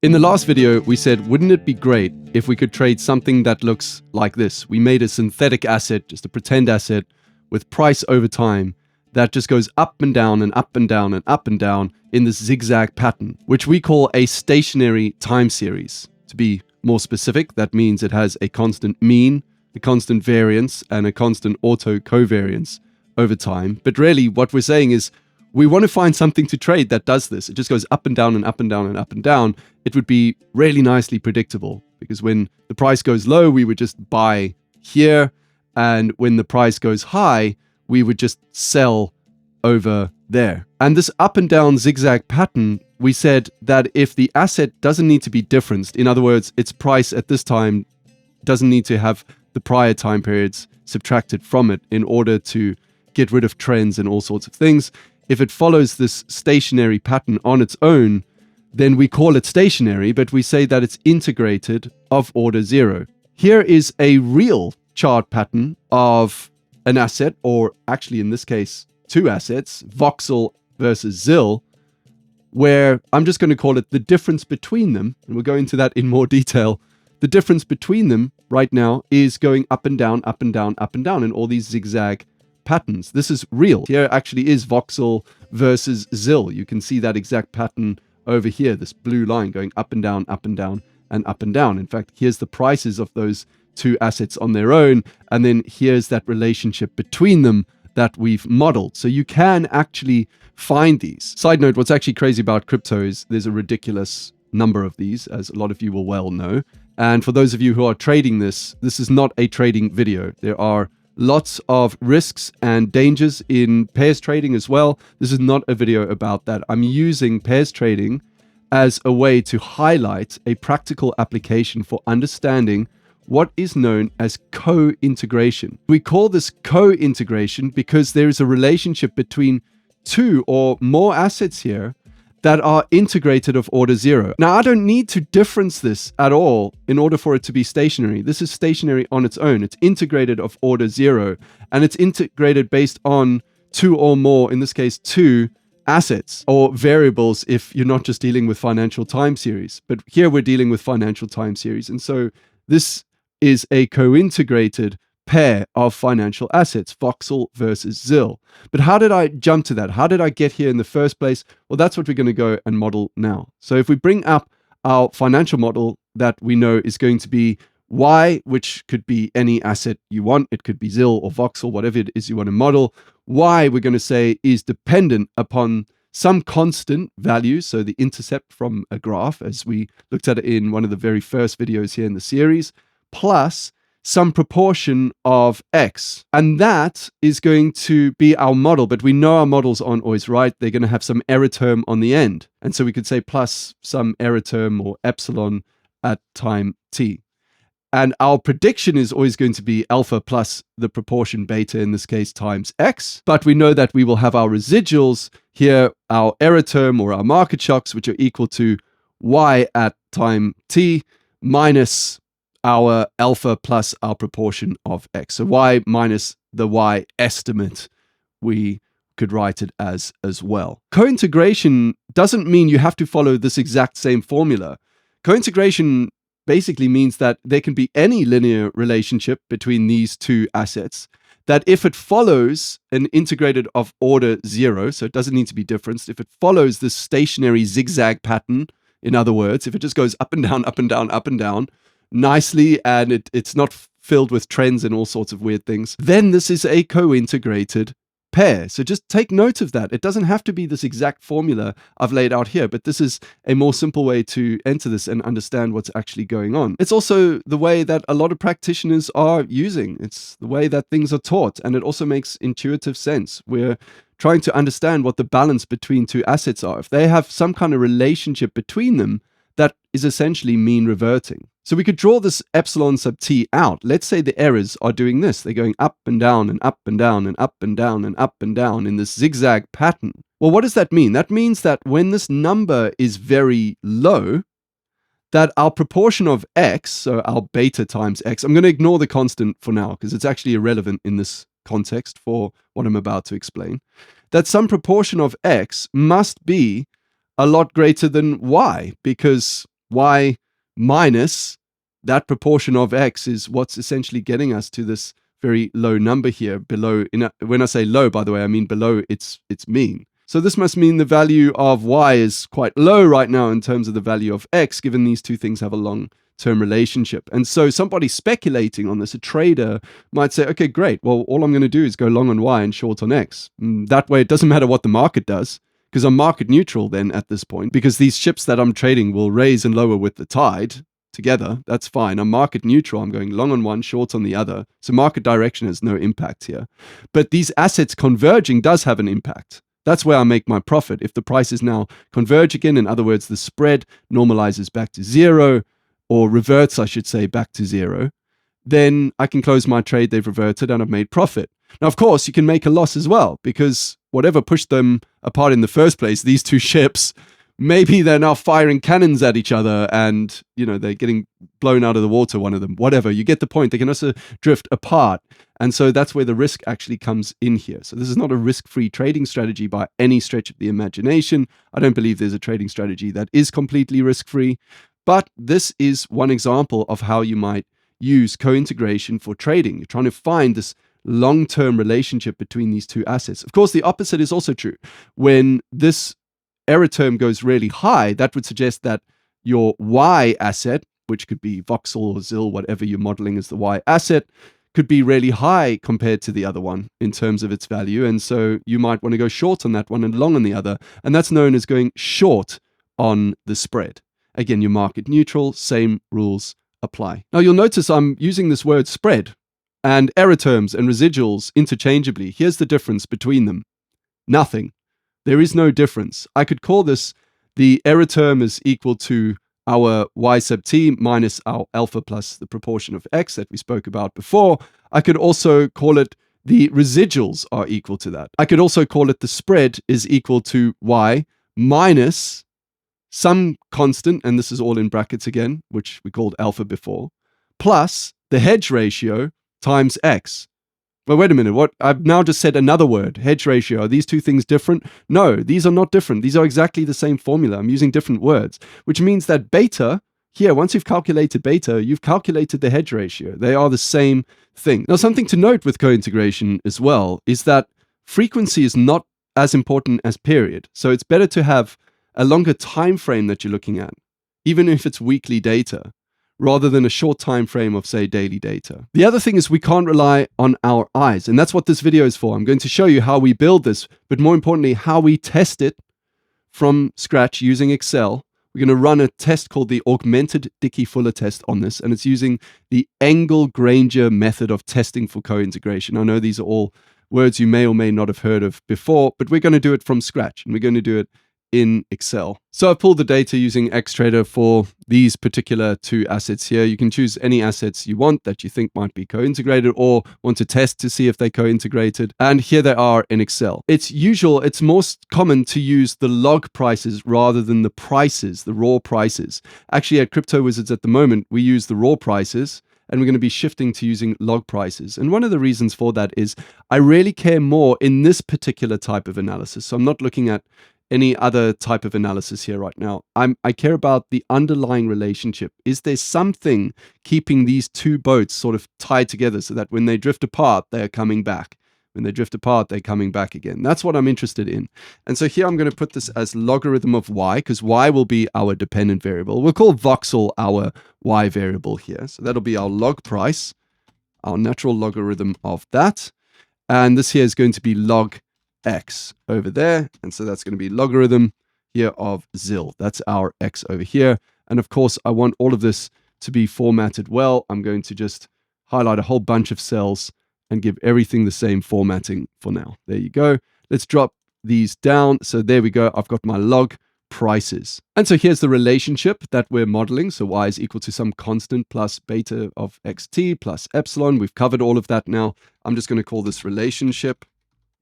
In the last video, we said, wouldn't it be great if we could trade something that looks like this? We made a synthetic asset, just a pretend asset, with price over time that just goes up and down and up and down and up and down in this zigzag pattern, which we call a stationary time series. To be more specific, that means it has a constant mean, a constant variance, and a constant auto-covariance over time. But really, what we're saying is, we want to find something to trade that does this. It just goes up and down and up and down and up and down. It would be really nicely predictable, because when the price goes low, we would just buy here. And when the price goes high, we would just sell over there. And this up and down zigzag pattern, we said that if the asset doesn't need to be differenced, in other words, its price at this time doesn't need to have the prior time periods subtracted from it in order to get rid of trends and all sorts of things. If it follows this stationary pattern on its own, then we call it stationary, but we say that it's integrated of order zero. Here is a real chart pattern of an asset, or actually in this case, two assets, voxel versus ZIL, where I'm just going to call it the difference between them, and we'll go into that in more detail. The difference between them right now is going up and down, up and down, up and down in all these zigzag patterns. This is real. Here actually is voxel versus ZIL. You can see that exact pattern over here, this blue line going up and down, up and down, and up and down. In fact, here's the prices of those two assets on their own, and then here's that relationship between them that we've modeled. So you can actually find these. Side note, what's actually crazy about crypto is there's a ridiculous number of these, as a lot of you will well know. And for those of you who are trading this is not a trading video. There are lots of risks and dangers in pairs trading as well. This is not a video about that. I'm using pairs trading as a way to highlight a practical application for understanding what is known as co-integration. We call this co-integration because there is a relationship between two or more assets here that are integrated of order zero. Now, I don't need to difference this at all in order for it to be stationary. This is stationary on its own. It's integrated of order zero, and it's integrated based on two or more, in this case, two assets or variables if you're not just dealing with financial time series. But here we're dealing with financial time series. And so this is a co-integrated pair of financial assets, voxel versus ZIL. But how did I jump to that? How did I get here in the first place? Well, that's what we're going to go and model now. So if we bring up our financial model that we know is going to be Y, which could be any asset you want. It could be ZIL or voxel, whatever it is you want to model. Y, we're going to say, is dependent upon some constant value, so the intercept from a graph, as we looked at it in one of the very first videos here in the series, plus some proportion of X. And that is going to be our model, but we know our models aren't always right. They're going to have some error term on the end. And so we could say plus some error term or epsilon at time t. And our prediction is always going to be alpha plus the proportion beta, in this case, times X. But we know that we will have our residuals here, our error term or our market shocks, which are equal to Y at time t minus our alpha plus our proportion of X. So Y minus the Y estimate, we could write it as well. Co-integration doesn't mean you have to follow this exact same formula. Co-integration basically means that there can be any linear relationship between these two assets, that if it follows an integrated of order zero, so it doesn't need to be differenced, if it follows this stationary zigzag pattern, in other words, if it just goes up and down, up and down, up and down, nicely, and it's not filled with trends and all sorts of weird things, then this is a co-integrated pair. So just take note of that. It doesn't have to be this exact formula I've laid out here, but this is a more simple way to enter this and understand what's actually going on. It's also the way that a lot of practitioners are using. It's the way that things are taught, and it also makes intuitive sense. We're trying to understand what the balance between two assets are. If they have some kind of relationship between them, that is essentially mean reverting. So we could draw this epsilon sub t out. Let's say the errors are doing this. They're going up and down and up and down and up and down and up and down in this zigzag pattern. Well, what does that mean? That means that when this number is very low, that our proportion of X, so our beta times X, I'm going to ignore the constant for now because it's actually irrelevant in this context for what I'm about to explain, that some proportion of X must be a lot greater than Y, because y minus that proportion of x is what's essentially getting us to this very low number here below. When I say low, by the way, I mean below its mean. So this must mean the value of y is quite low right now in terms of the value of x, given these two things have a long-term relationship. And so somebody speculating on this, a trader, might say, okay, great. Well, all I'm going to do is go long on y and short on x. That way, it doesn't matter what the market does, because I'm market neutral then at this point, because these ships that I'm trading will raise and lower with the tide together. That's fine. I'm market neutral. I'm going long on one, short on the other. So market direction has no impact here. But these assets converging does have an impact. That's where I make my profit. If the prices now converge again, in other words, the spread normalizes back to zero, or reverts, I should say, back to zero, then I can close my trade. They've reverted and I've made profit. Now, of course, you can make a loss as well, because whatever pushed them apart in the first place, these two ships, maybe they're now firing cannons at each other and, they're getting blown out of the water, one of them, whatever. You get the point. They can also drift apart. And so that's where the risk actually comes in here. So this is not a risk-free trading strategy by any stretch of the imagination. I don't believe there's a trading strategy that is completely risk-free. But this is one example of how you might use co-integration for trading. You're trying to find this long-term relationship between these two assets. Of course, the opposite is also true. When this error term goes really high, that would suggest that your Y asset, which could be voxel or ZIL, whatever you're modeling as the Y asset, could be really high compared to the other one in terms of its value. And so you might want to go short on that one and long on the other. And that's known as going short on the spread. Again, you're market neutral, same rules apply. Now you'll notice I'm using this word spread and error terms and residuals interchangeably. Here's the difference between them. Nothing. There is no difference. I could call this the error term is equal to our y sub t minus our alpha plus the proportion of x that we spoke about before. I could also call it the residuals are equal to that. I could also call it the spread is equal to y minus some constant, and this is all in brackets again, which we called alpha before, plus the hedge ratio times x. Well, wait a minute. What? I've now just said another word, hedge ratio. Are these two things different? No, these are not different. These are exactly the same formula. I'm using different words, which means that beta, here, once you've calculated beta, you've calculated the hedge ratio. They are the same thing. Now, something to note with co-integration as well is that frequency is not as important as period. So it's better to have a longer time frame that you're looking at, even if it's weekly data, rather than a short time frame of, say, daily data. The other thing is we can't rely on our eyes, and that's what this video is for. I'm going to show you how we build this, but more importantly, how we test it from scratch using Excel. We're going to run a test called the Augmented Dickey Fuller test on this, and it's using the Engle Granger method of testing for co-integration. I know these are all words you may or may not have heard of before, but we're going to do it from scratch, and we're going to do it in Excel. So I've pulled the data using XTrader for these particular two assets here. You can choose any assets you want that you think might be co-integrated or want to test to see if they're co-integrated. And here they are in Excel. It's most common to use the log prices rather than the prices, the raw prices. Actually, at Crypto Wizards at the moment, we use the raw prices, and we're going to be shifting to using log prices. And one of the reasons for that is I really care more in this particular type of analysis. So I'm not looking at any other type of analysis here right now. I care about the underlying relationship. Is there something keeping these two boats sort of tied together so that when they drift apart, they're coming back? When they drift apart, they're coming back again. That's what I'm interested in. And so here I'm going to put this as logarithm of y, because y will be our dependent variable. We'll call voxel our y variable here. So that'll be our log price, our natural logarithm of that. And this here is going to be log x over there, and so that's going to be logarithm here of ZIL. That's our x over here. And of course, I want all of this to be formatted well. I'm going to just highlight a whole bunch of cells and give everything the same formatting for now. There you go. Let's drop these down. So there we go. I've got my log prices. And so here's the relationship that we're modeling. So y is equal to some constant plus beta of xt plus epsilon. We've covered all of that now. I'm just going to call this relationship.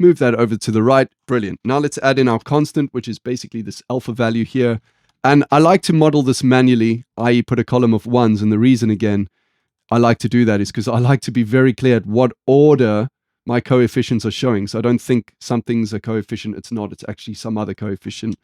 Move that over to the right. Brilliant. Now let's add in our constant, which is basically this alpha value here. And I like to model this manually, i.e. put a column of ones. And the reason, again, I like to do that is because I like to be very clear at what order my coefficients are showing. So I don't think something's a coefficient. It's not. It's actually some other coefficient.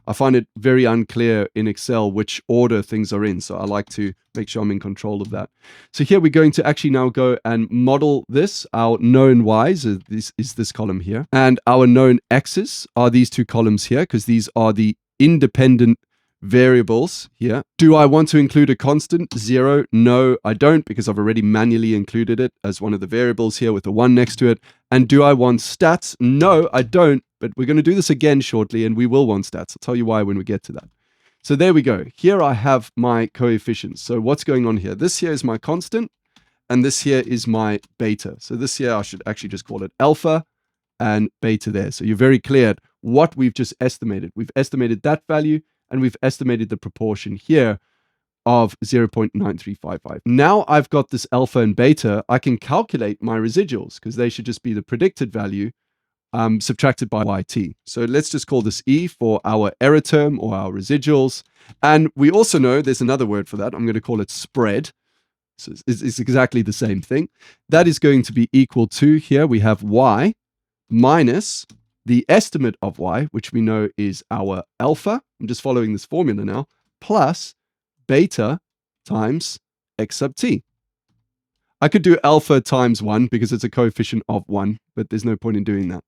I find it very unclear in Excel which order things are in. So I like to make sure I'm in control of that. So here we're going to actually now go and model this. Our known y's is this column here. And our known x's are these two columns here, because these are the independent variables here. Do I want to include a constant? 0? No, I don't, because I've already manually included it as one of the variables here with the 1 next to it. And do I want stats? No, I don't, but we're going to do this again shortly, and we will want stats. I'll tell you why when we get to that. So there we go. Here I have my coefficients. So what's going on here? This here is my constant, and this here is my beta. So this here, I should actually just call it alpha and beta there. So you're very clear at what we've just estimated. We've estimated that value, and we've estimated the proportion here of 0.9355. Now I've got this alpha and beta, I can calculate my residuals, because they should just be the predicted value subtracted by yt. So let's just call this E for our error term or our residuals. And we also know there's another word for that. I'm going to call it spread. So it's exactly the same thing. That is going to be equal to, here we have y minus the estimate of y, which we know is our alpha. I'm just following this formula now, plus beta times x sub t. I could do alpha times 1 because it's a coefficient of 1, but there's no point in doing that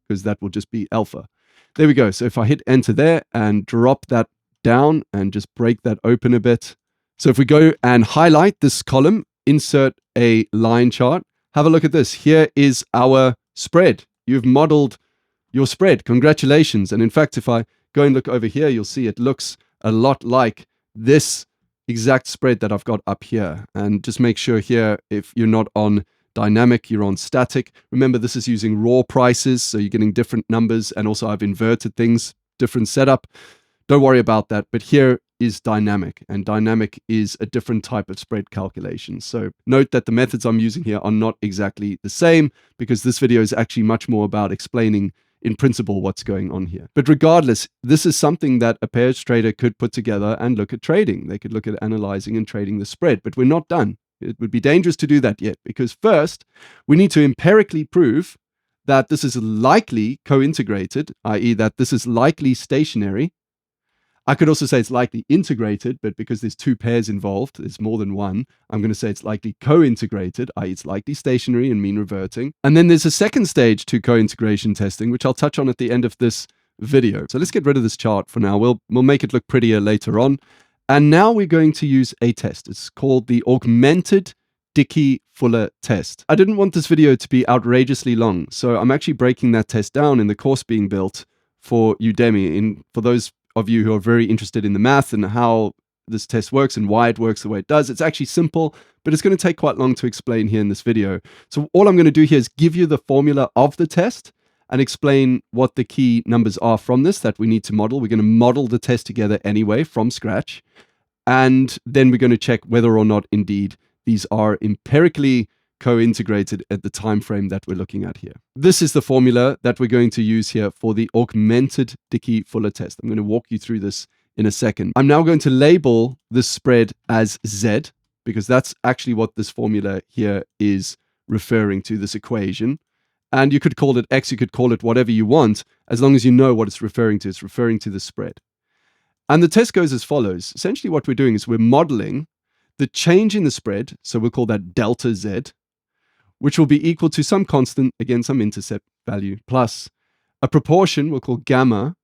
because that will just be alpha. There we go. So if I hit enter there and drop that down and just break that open a bit. So if we go and highlight this column, insert a line chart, have a look at this. Here is our spread. You've modeled your spread. Congratulations. And in fact, if I go and look over here, you'll see it looks a lot like this exact spread that I've got up here. And just make sure here, if you're not on dynamic, you're on static. Remember, this is using raw prices, so you're getting different numbers. And also I've inverted things, different setup. Don't worry about that. But here is dynamic, and dynamic is a different type of spread calculation. So note that the methods I'm using here are not exactly the same, because this video is actually much more about explaining in principle what's going on here. But regardless, this is something that a pairs trader could put together and look at trading. They could look at analyzing and trading the spread, but we're not done. It would be dangerous to do that yet, because first we need to empirically prove that this is likely co-integrated, i.e. that this is likely stationary. I could also say it's likely integrated, but because there's two pairs involved, there's more than one, I'm going to say it's likely co-integrated, i.e. it's likely stationary and mean reverting. And then there's a second stage to co-integration testing, which I'll touch on at the end of this video. So let's get rid of this chart for now. We'll make it look prettier later on. And now we're going to use a test. It's called the Augmented Dickey Fuller test. I didn't want this video to be outrageously long, so I'm actually breaking that test down in the course being built for Udemy. For those of you who are very interested in the math and how this test works and why it works the way it does. It's actually simple, but it's going to take quite long to explain here in this video. So all I'm going to do here is give you the formula of the test and explain what the key numbers are from this that we need to model. We're going to model the test together anyway from scratch. And then we're going to check whether or not indeed these are empirically co-integrated at the time frame that we're looking at here. This is the formula that we're going to use here for the Augmented Dickey Fuller test. I'm going to walk you through this in a second. I'm now going to label this spread as Z, because that's actually what this formula here is referring to, this equation. And you could call it X, you could call it whatever you want, as long as you know what it's referring to. It's referring to the spread. And the test goes as follows. Essentially what we're doing is we're modeling the change in the spread, so we'll call that delta Z, which will be equal to some constant, again, some intercept value, plus a proportion we'll call gamma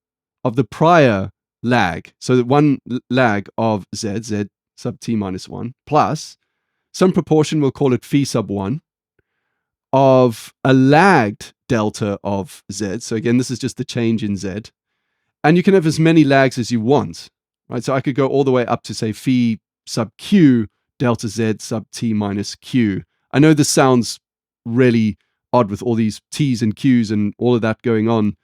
of the prior lag. So that one lag of Z sub t minus 1, plus some proportion, we'll call it phi sub 1, of a lagged delta of Z. So again, this is just the change in Z. And you can have as many lags as you want, right? So I could go all the way up to, say, phi sub q delta Z sub t minus q. I know this sounds really odd with all these T's and Q's and all of that going on,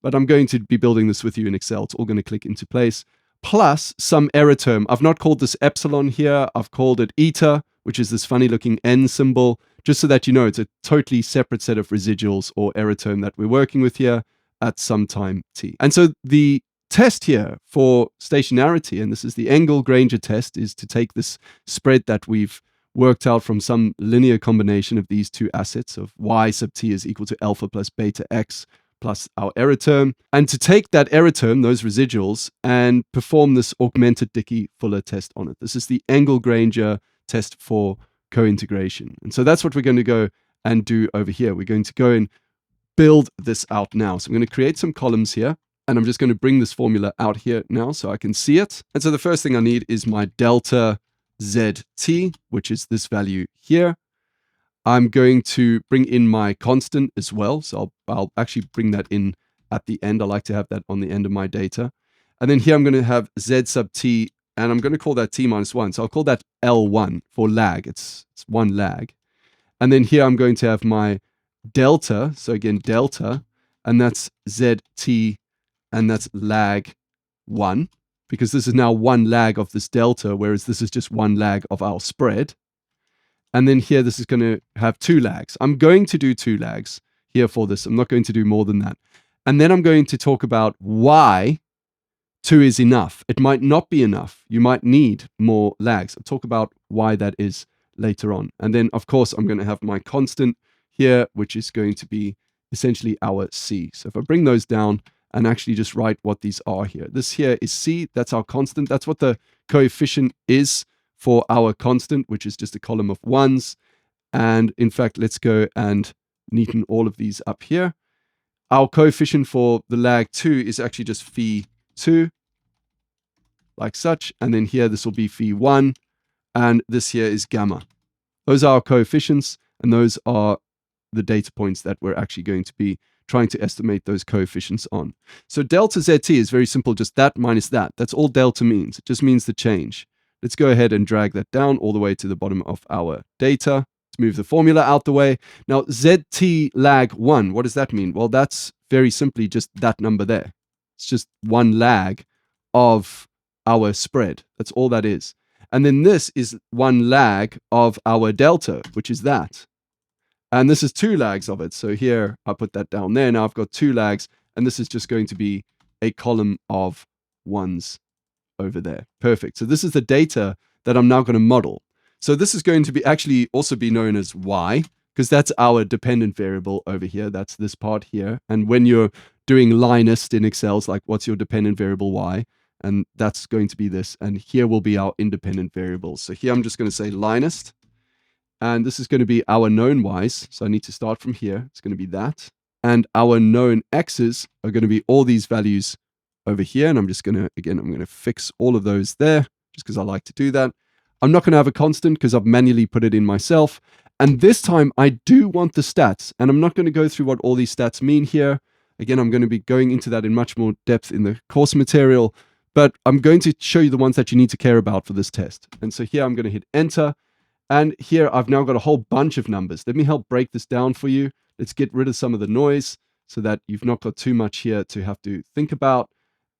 but I'm going to be building this with you in Excel. It's all going to click into place. Plus some error term. I've not called this epsilon here. I've called it eta, which is this funny looking N symbol, just so that you know it's a totally separate set of residuals or error term that we're working with here at some time t. And so the test here for stationarity, and this is the Engle Granger test, is to take this spread that we've worked out from some linear combination of these two assets of y sub t is equal to alpha plus beta x plus our error term, and to take that error term, those residuals, and perform this Augmented Dickey Fuller test on it. This is the Engle Granger test for cointegration. And so that's what we're going to go and do over here. We're going to go and build this out now. So I'm going to create some columns here, and I'm just going to bring this formula out here now so I can see it. And so the first thing I need is my delta ZT, which is this value here. I'm going to bring in my constant as well. So I'll actually bring that in at the end. I like to have that on the end of my data. And then here I'm going to have Z sub T, and I'm going to call that T minus 1. So I'll call that L1 for lag. It's one lag. And then here I'm going to have my delta. So again, delta, and that's ZT, and that's lag 1, because this is now one lag of this delta, whereas this is just one lag of our spread. And then here, this is going to have 2 lags. I'm going to do 2 lags here for this. I'm not going to do more than that. And then I'm going to talk about why 2 is enough. It might not be enough. You might need more lags. I'll talk about why that is later on. And then, of course, I'm going to have my constant here, which is going to be essentially our C. So if I bring those down and actually just write what these are here. This here is C. That's our constant. That's what the coefficient is for our constant, which is just a column of 1s. And in fact, let's go and neaten all of these up here. Our coefficient for the lag 2 is actually just phi 2, like such. And then here, this will be phi 1. And this here is gamma. Those are our coefficients, and those are the data points that we're actually going to be trying to estimate those coefficients on. So delta ZT is very simple, just that minus that. That's all delta means. It just means the change. Let's go ahead and drag that down all the way to the bottom of our data. Let's move the formula out the way. Now, ZT lag 1, what does that mean? Well, that's very simply just that number there. It's just one lag of our spread. That's all that is. And then this is one lag of our delta, which is that. And this is 2 lags of it. So here, I put that down there. Now I've got 2 lags, and this is just going to be a column of 1s over there. Perfect. So this is the data that I'm now going to model. So this is going to be actually also be known as Y, because that's our dependent variable over here. That's this part here. And when you're doing linist in Excel, it's like, what's your dependent variable Y? And that's going to be this. And here will be our independent variables. So here I'm just going to say linist. And this is going to be our known y's. So I need to start from here. It's going to be that. And our known x's are going to be all these values over here. And I'm just going to, again, I'm going to fix all of those there just because I like to do that. I'm not going to have a constant because I've manually put it in myself. And this time I do want the stats. And I'm not going to go through what all these stats mean here. Again, I'm going to be going into that in much more depth in the course material. But I'm going to show you the ones that you need to care about for this test. And so here I'm going to hit enter. And here I've now got a whole bunch of numbers. Let me help break this down for you. Let's get rid of some of the noise so that you've not got too much here to have to think about.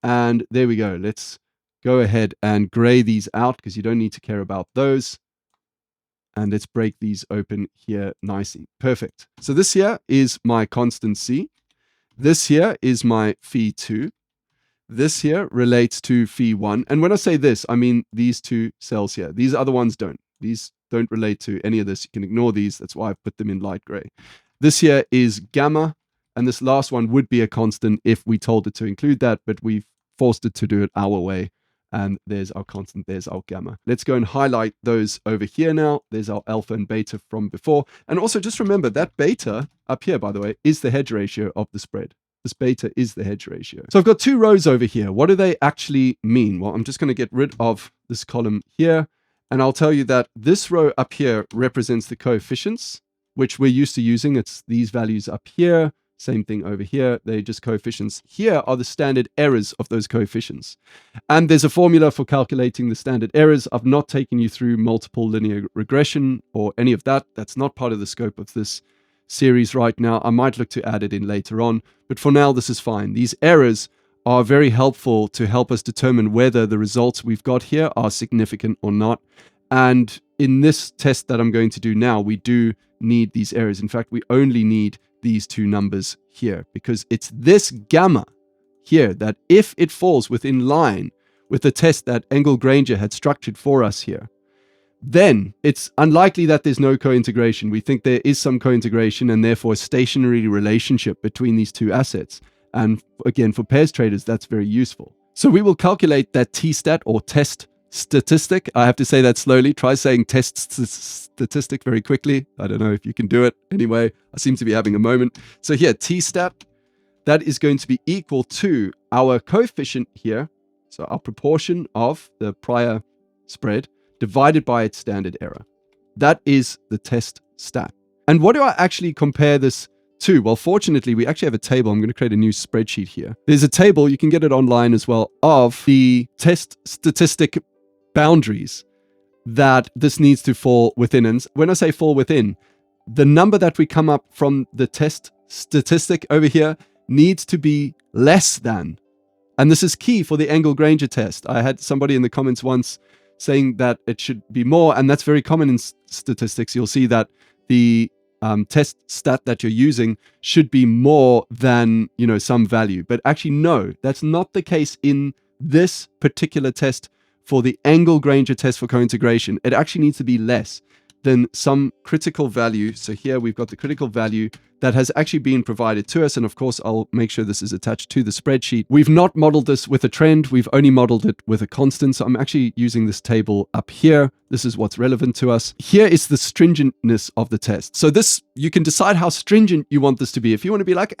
And there we go. Let's go ahead and gray these out because you don't need to care about those. And let's break these open here nicely. Perfect. So this here is my constant C. This here is my phi 2. This here relates to phi 1. And when I say this, I mean these 2 cells here. These other ones don't. These don't relate to any of this. You can ignore these. That's why I've put them in light gray. This here is gamma. And this last one would be a constant if we told it to include that, but we've forced it to do it our way. And there's our constant, there's our gamma. Let's go and highlight those over here now. There's our alpha and beta from before. And also just remember that beta up here, by the way, is the hedge ratio of the spread. This beta is the hedge ratio. So I've got 2 rows over here. What do they actually mean? Well, I'm just going to get rid of this column here. And I'll tell you that this row up here represents the coefficients, which we're used to using. It's these values up here. Same thing over here. They're just coefficients. Here are the standard errors of those coefficients. And there's a formula for calculating the standard errors. I've not taken you through multiple linear regression or any of that. That's not part of the scope of this series right now. I might look to add it in later on. But for now, this is fine. These errors are very helpful to help us determine whether the results we've got here are significant or not. And in this test that I'm going to do now, we do need these errors. In fact, we only need these 2 numbers here because it's this gamma here that if it falls within line with the test that Engle Granger had structured for us here, then it's unlikely that there's no co-integration. We think there is some co-integration and therefore a stationary relationship between these two assets. And again, for pairs traders, that's very useful. So we will calculate that t-stat or test statistic. I have to say that slowly. Try saying test statistic very quickly. I don't know if you can do it. Anyway, I seem to be having a moment. So here, t-stat, that is going to be equal to our coefficient here. So our proportion of the prior spread divided by its standard error. That is the test stat. And what do I actually compare this to? Well, fortunately, we actually have a table. I'm going to create a new spreadsheet here. There's a table, you can get it online as well, of the test statistic boundaries that this needs to fall within. And when I say fall within, the number that we come up from the test statistic over here needs to be less than. And this is key for the Engle Granger test. I had somebody in the comments once saying that it should be more, and that's very common in statistics. You'll see that the test stat that you're using should be more than, some value. But actually, no, that's not the case in this particular test for the Engle Granger test for co-integration. It actually needs to be less than some critical value. So here we've got the critical value that has actually been provided to us. And of course, I'll make sure this is attached to the spreadsheet. We've not modeled this with a trend. We've only modeled it with a constant. So I'm actually using this table up here. This is what's relevant to us. Here is the stringentness of the test. So this, you can decide how stringent you want this to be. If you want to be like,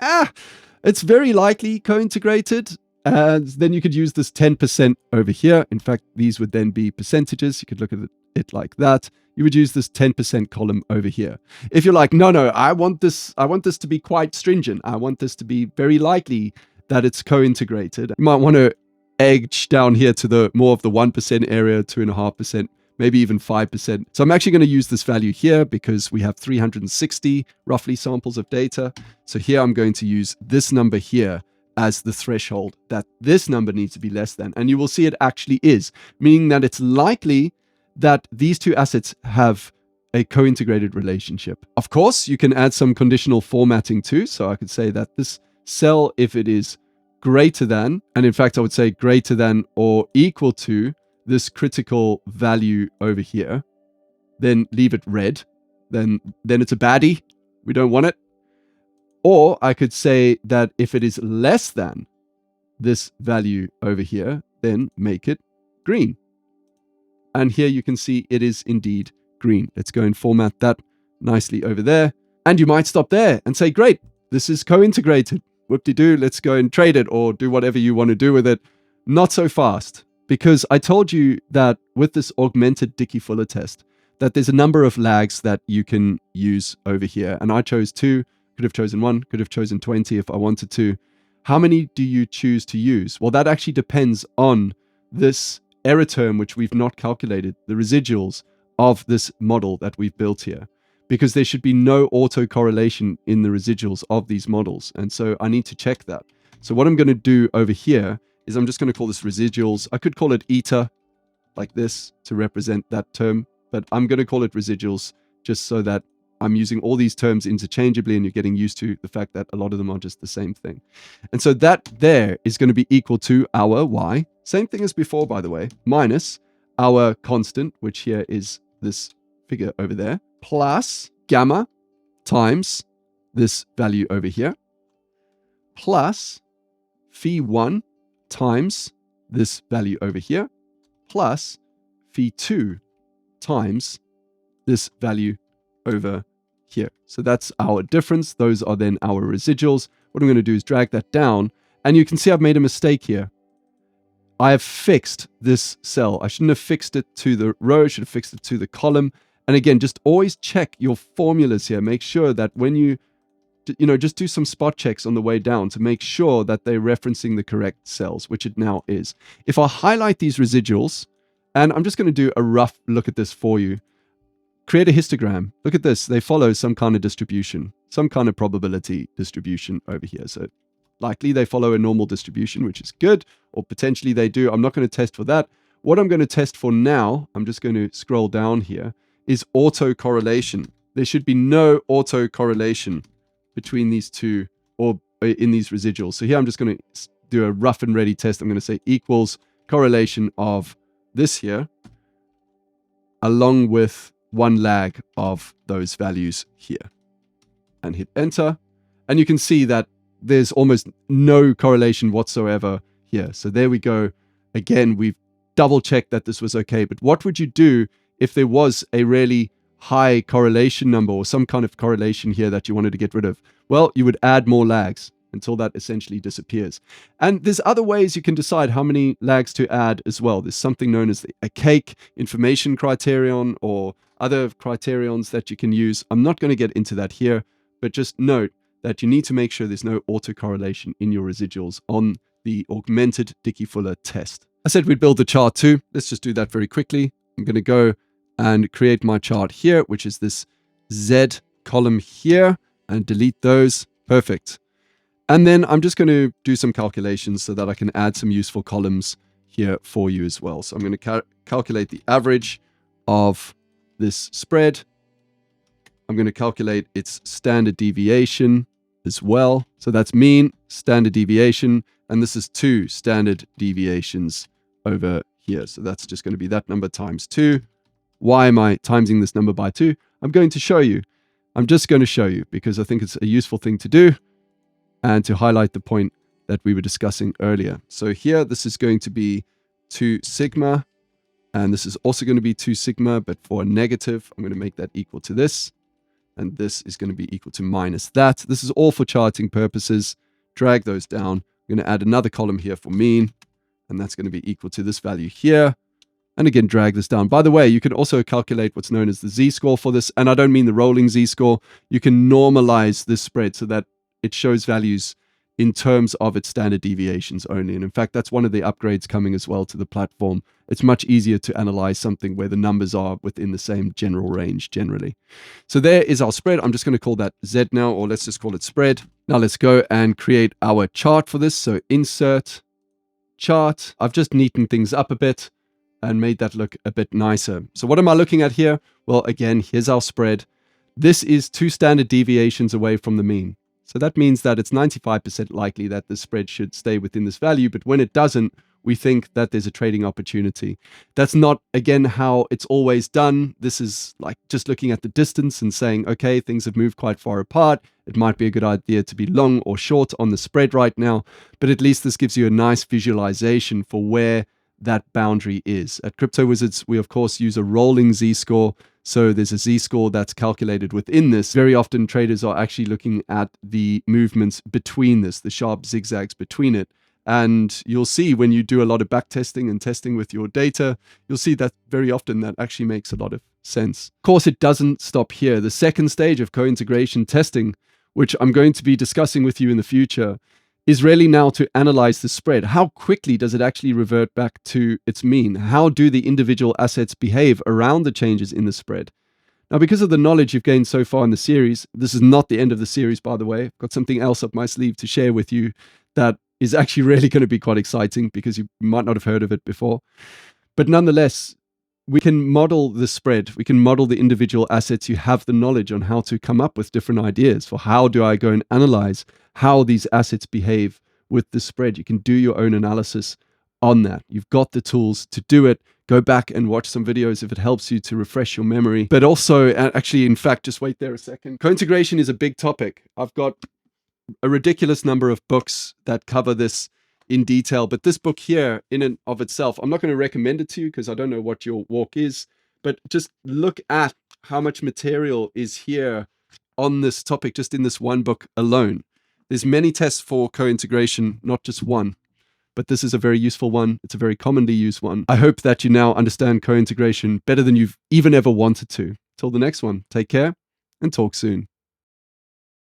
it's very likely co-integrated, and then you could use this 10% over here. In fact, these would then be percentages. You could look at it like that. You would use this 10% column over here. If you're like, no, I want this to be quite stringent. I want this to be very likely that it's co-integrated. You might want to edge down here to the more of the 1% area, 2.5%, maybe even 5%. So I'm actually going to use this value here because we have 360 roughly samples of data. So here I'm going to use this number here as the threshold that this number needs to be less than. And you will see it actually is, meaning that it's likely that these two assets have a co-integrated relationship. Of course, you can add some conditional formatting too. So I could say that this cell, if it is greater than, and in fact, I would say greater than or equal to this critical value over here, then leave it red. Then it's a baddie. We don't want it. Or I could say that if it is less than this value over here, then make it green. And here you can see it is indeed green. Let's go and format that nicely over there. And you might stop there and say, great, this is co-integrated. Whoop-de-doo, let's go and trade it or do whatever you want to do with it. Not so fast, because I told you that with this Augmented Dickey Fuller test, that there's a number of lags that you can use over here. And I chose 2, could have chosen 1, could have chosen 20 if I wanted to. How many do you choose to use? Well, that actually depends on this error term, which we've not calculated, the residuals of this model that we've built here, because there should be no autocorrelation in the residuals of these models. And so I need to check that. So what I'm going to do over here is I'm just going to call this residuals. I could call it eta like this to represent that term, but I'm going to call it residuals just so that I'm using all these terms interchangeably and you're getting used to the fact that a lot of them are just the same thing. And so that there is going to be equal to our y, same thing as before, by the way, minus our constant, which here is this figure over there, plus gamma times this value over here, plus phi1 times this value over here, plus phi2 times this value over here. So that's our difference. Those are then our residuals. What I'm going to do is drag that down. And you can see I've made a mistake here. I have fixed this cell. I shouldn't have fixed it to the row. I should have fixed it to the column. And again, just always check your formulas here. Make sure that when you just do some spot checks on the way down to make sure that they're referencing the correct cells, which it now is. If I highlight these residuals, and I'm just going to do a rough look at this for you. Create a histogram. Look at this. They follow some kind of distribution, some kind of probability distribution over here. So likely they follow a normal distribution, which is good, or potentially they do. I'm not going to test for that. What I'm going to test for now, I'm just going to scroll down here, is autocorrelation. There should be no autocorrelation between these two or in these residuals. So here I'm just going to do a rough and ready test. I'm going to say equals correlation of this here, along with one lag of those values here. And hit enter. And you can see that there's almost no correlation whatsoever here. So there we go. Again, we've double checked that this was okay. But what would you do if there was a really high correlation number or some kind of correlation here that you wanted to get rid of? Well, you would add more lags until that essentially disappears. And there's other ways you can decide how many lags to add as well. There's something known as a cake information criterion or other criterions that you can use. I'm not going to get into that here, but just note that you need to make sure there's no autocorrelation in your residuals on the Augmented Dickey Fuller test. I said we'd build the chart too. Let's just do that very quickly. I'm going to go and create my chart here, which is this Z column here, and delete those. Perfect. And then I'm just going to do some calculations so that I can add some useful columns here for you as well. So I'm going to calculate the average of this spread. I'm going to calculate its standard deviation as well. So that's mean, standard deviation, and this is 2 standard deviations over here. So that's just going to be that number times 2. Why am I timesing this number by 2? I'm going to show you. I'm just going to show you because I think it's a useful thing to do and to highlight the point that we were discussing earlier. So here, this is going to be 2 sigma, and this is also going to be 2 sigma, but for a negative, I'm going to make that equal to this. And this is going to be equal to minus that. This is all for charting purposes. Drag those down. I'm going to add another column here for mean, and that's going to be equal to this value here. And again, drag this down. By the way, you can also calculate what's known as the z-score for this. And I don't mean the rolling z-score. You can normalize this spread so that it shows values in terms of its standard deviations only. And in fact, that's one of the upgrades coming as well to the platform. It's much easier to analyze something where the numbers are within the same general range generally. So there is our spread. I'm just going to call that Z now, or let's just call it spread. Now let's go and create our chart for this. So insert chart. I've just neatened things up a bit and made that look a bit nicer. So what am I looking at here? Well, again, here's our spread. This is 2 standard deviations away from the mean. So that means that it's 95% likely that the spread should stay within this value. But when it doesn't, we think that there's a trading opportunity. That's not, again, how it's always done. This is like just looking at the distance and saying, okay, things have moved quite far apart. It might be a good idea to be long or short on the spread right now. But at least this gives you a nice visualization for where that boundary is. At Crypto Wizards, we of course use a rolling z-score. So there's a z-score that's calculated within this. Very often traders are actually looking at the movements between this, the sharp zigzags between it. And you'll see when you do a lot of back testing and testing with your data, you'll see that very often that actually makes a lot of sense. Of course, it doesn't stop here. The second stage of co-integration testing, which I'm going to be discussing with you in the future, is really now to analyze the spread. How quickly does it actually revert back to its mean? How do the individual assets behave around the changes in the spread? Now, because of the knowledge you've gained so far in the series, this is not the end of the series, by the way. I've got something else up my sleeve to share with you that is actually really going to be quite exciting because you might not have heard of it before. But nonetheless, we can model the spread. We can model the individual assets. You have the knowledge on how to come up with different ideas for how do I go and analyze how these assets behave with the spread. You can do your own analysis on that. You've got the tools to do it. Go back and watch some videos if it helps you to refresh your memory. But also, actually, in fact, just wait there a second. Co-integration is a big topic. I've got a ridiculous number of books that cover this in detail, but this book here in and of itself, I'm not going to recommend it to you because I don't know what your walk is, but just look at how much material is here on this topic, just in this one book alone. There's many tests for co-integration, not just one, but this is a very useful one. It's a very commonly used one. I hope that you now understand co-integration better than you've even ever wanted to. Till the next one, take care and talk soon.